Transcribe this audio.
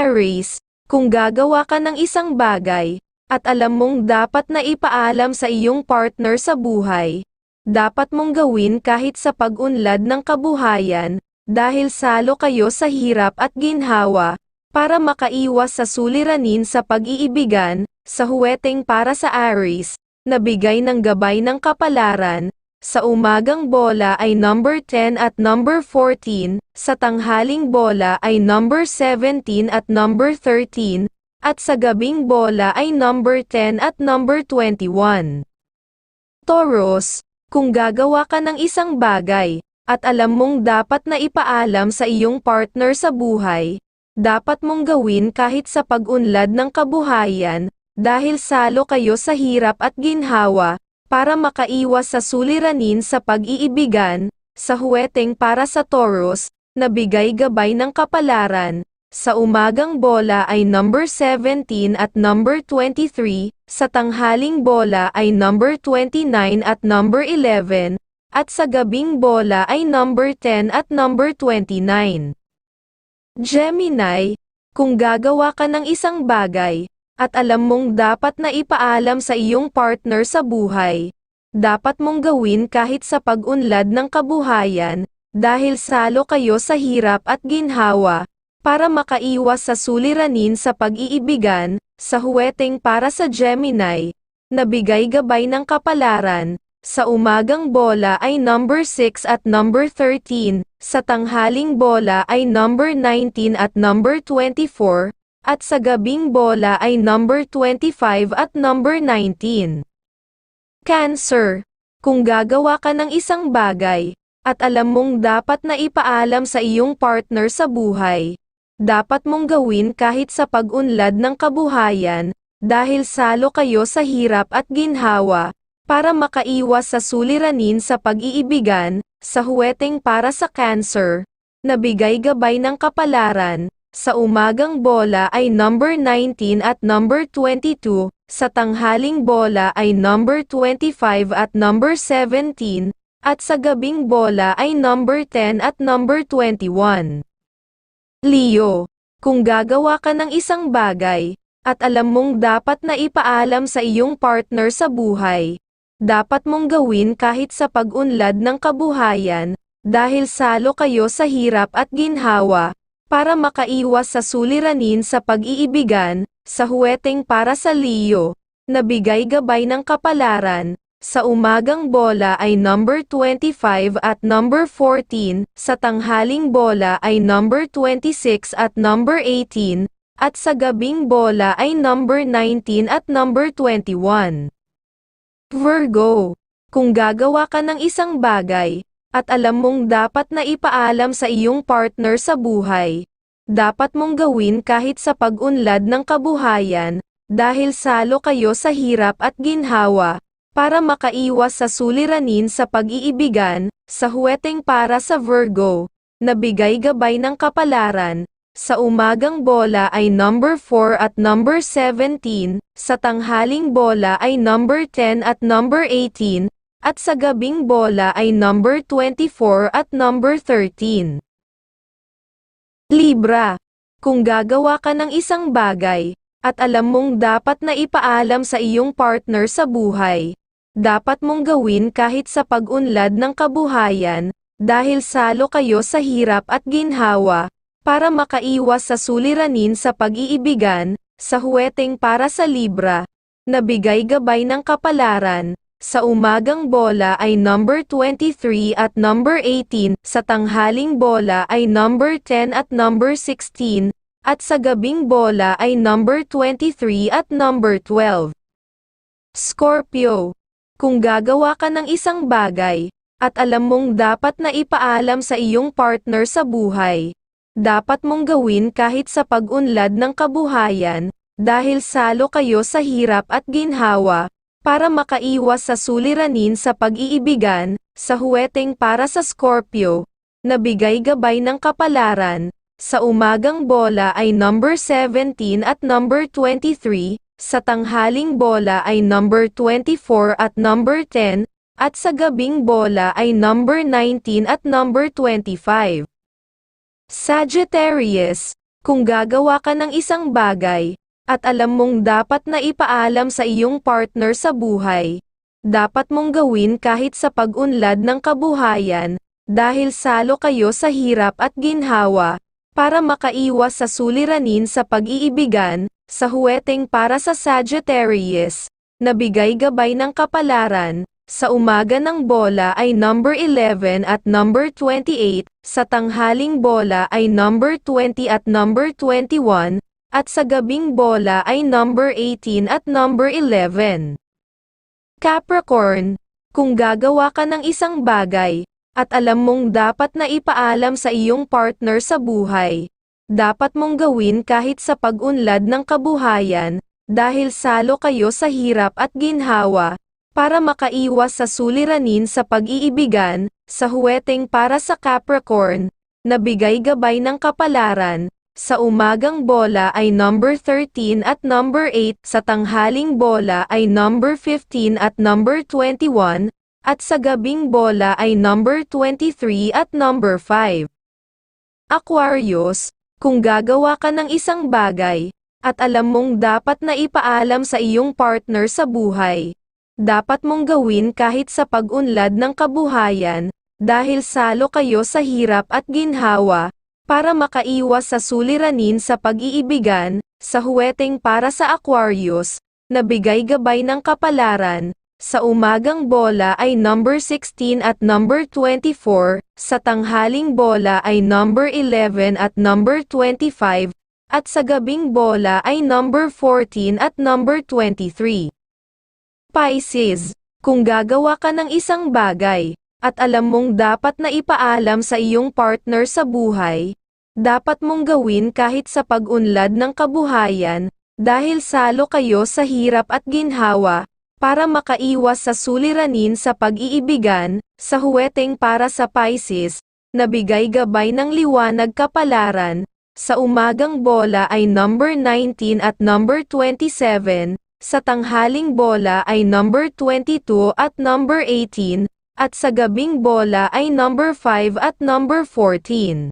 Aries, kung gagawa ka ng isang bagay, at alam mong dapat na ipaalam sa iyong partner sa buhay, dapat mong gawin kahit sa pag-unlad ng kabuhayan, dahil salo kayo sa hirap at ginhawa, para makaiwas sa suliranin sa pag-iibigan, sa huweteng para sa Aries, na bigay ng gabay ng kapalaran. Sa umagang bola ay number 10 at number 14, sa tanghaling bola ay number 17 at number 13, at sa gabing bola ay number 10 at number 21. Taurus, kung gagawa ka ng isang bagay, at alam mong dapat na ipaalam sa iyong partner sa buhay, dapat mong gawin kahit sa pag-unlad ng kabuhayan, dahil salo kayo sa hirap at ginhawa, para makaiwas sa suliranin sa pag-iibigan, sa huweteng para sa Taurus, na bigay gabay ng kapalaran. Sa umagang bola ay number 17 at number 23, sa tanghaling bola ay number 29 at number 11, at sa gabing bola ay number 10 at number 29. Gemini, kung gagawa ka ng isang bagay, at alam mong dapat na ipaalam sa iyong partner sa buhay, dapat mong gawin kahit sa pag-unlad ng kabuhayan, dahil salo kayo sa hirap at ginhawa, para makaiwas sa suliranin sa pag-iibigan, sa huweteng para sa Gemini, na bigay gabay ng kapalaran. Sa umagang bola ay number 6 at number 13, sa tanghaling bola ay number 19 at number 24, at sa gabing bola ay number 25 at number 19. Cancer, kung gagawa ka ng isang bagay, at alam mong dapat na ipaalam sa iyong partner sa buhay, dapat mong gawin kahit sa pag-unlad ng kabuhayan, dahil salo kayo sa hirap at ginhawa, para makaiwas sa suliranin sa pag-iibigan, sa huweteng para sa Cancer, na bigay gabay ng kapalaran. Sa umagang bola ay number 19 at number 22, sa tanghaling bola ay number 25 at number 17, at sa gabing bola ay number 10 at number 21. Leo, kung gagawa ka ng isang bagay, at alam mong dapat na ipaalam sa iyong partner sa buhay, dapat mong gawin kahit sa pag-unlad ng kabuhayan, dahil salo kayo sa hirap at ginhawa, para makaiwas sa suliranin sa pag-iibigan, sa huweteng para sa Leo, na bigay gabay ng kapalaran. Sa umagang bola ay number 25 at number 14, sa tanghaling bola ay number 26 at number 18, at sa gabing bola ay number 19 at number 21. Virgo, kung gagawa ka ng isang bagay, at alam mong dapat na ipaalam sa iyong partner sa buhay, dapat mong gawin kahit sa pag-unlad ng kabuhayan, dahil salo kayo sa hirap at ginhawa, para makaiwas sa suliranin sa pag-iibigan, sa huweteng para sa Virgo, na bigay gabay ng kapalaran. Sa umagang bola ay number 4 at number 17, sa tanghaling bola ay number 10 at number 18, at sa gabing bola ay number 24 at number 13. Libra, kung gagawa ka ng isang bagay, at alam mong dapat na ipaalam sa iyong partner sa buhay, dapat mong gawin kahit sa pag-unlad ng kabuhayan, dahil salo kayo sa hirap at ginhawa, para makaiwas sa suliranin sa pag-iibigan, sa huweteng para sa Libra, na bigay gabay ng kapalaran. Sa umagang bola ay number 23 at number 18, sa tanghaling bola ay number 10 at number 16, at sa gabing bola ay number 23 at number 12. Scorpio, kung gagawa ka ng isang bagay, at alam mong dapat na ipaalam sa iyong partner sa buhay, dapat mong gawin kahit sa pag-unlad ng kabuhayan, dahil salo kayo sa hirap at ginhawa, para makaiwas sa suliranin sa pag-iibigan, sa huweteng para sa Scorpio, na bigay gabay ng kapalaran. Sa umagang bola ay number 17 at number 23, sa tanghaling bola ay number 24 at number 10, at sa gabing bola ay number 19 at number 25. Sagittarius, Kung gagawa ka ng isang bagay, at alam mong dapat na ipaalam sa iyong partner sa buhay, dapat mong gawin kahit sa pag-unlad ng kabuhayan, dahil salo kayo sa hirap at ginhawa, para makaiwas sa suliranin sa pag-iibigan, sa huweteng para sa Sagittarius, na bigay gabay ng kapalaran. Sa umaga ng bola ay number 11 at number 28, sa tanghaling bola ay number 20 at number 21, at sa gabing bola ay number 18 at number 11. Capricorn, kung gagawa ka ng isang bagay, at alam mong dapat na ipaalam sa iyong partner sa buhay, dapat mong gawin kahit sa pag-unlad ng kabuhayan, dahil salo kayo sa hirap at ginhawa, para makaiwas sa suliranin sa pag-iibigan, sa huweteng para sa Capricorn, na bigay gabay ng kapalaran. Sa umagang bola ay number 13 at number 8, sa tanghaling bola ay number 15 at number 21, at sa gabing bola ay number 23 at number 5. Aquarius, kung gagawa ka ng isang bagay, at alam mong dapat na ipaalam sa iyong partner sa buhay, dapat mong gawin kahit sa pag-unlad ng kabuhayan, dahil salo kayo sa hirap at ginhawa, para makaiwas sa suliranin sa pag-iibigan, sa huweteng para sa Aquarius, na bigay gabay ng kapalaran. Sa umagang bola ay number 16 at number 24, sa tanghaling bola ay number 11 at number 25, at sa gabing bola ay number 14 at number 23. Pisces, kung gagawa ka ng isang bagay, at alam mong dapat na ipaalam sa iyong partner sa buhay, dapat mong gawin kahit sa pag-unlad ng kabuhayan, dahil salo kayo sa hirap at ginhawa, para makaiwas sa suliranin sa pag-iibigan, sa huweteng para sa Pisces, na bigay gabay ng liwanag kapalaran. Sa umagang bola ay number 19 at number 27, sa tanghaling bola ay number 22 at number 18, at sa gabing bola ay number 5 at number 14.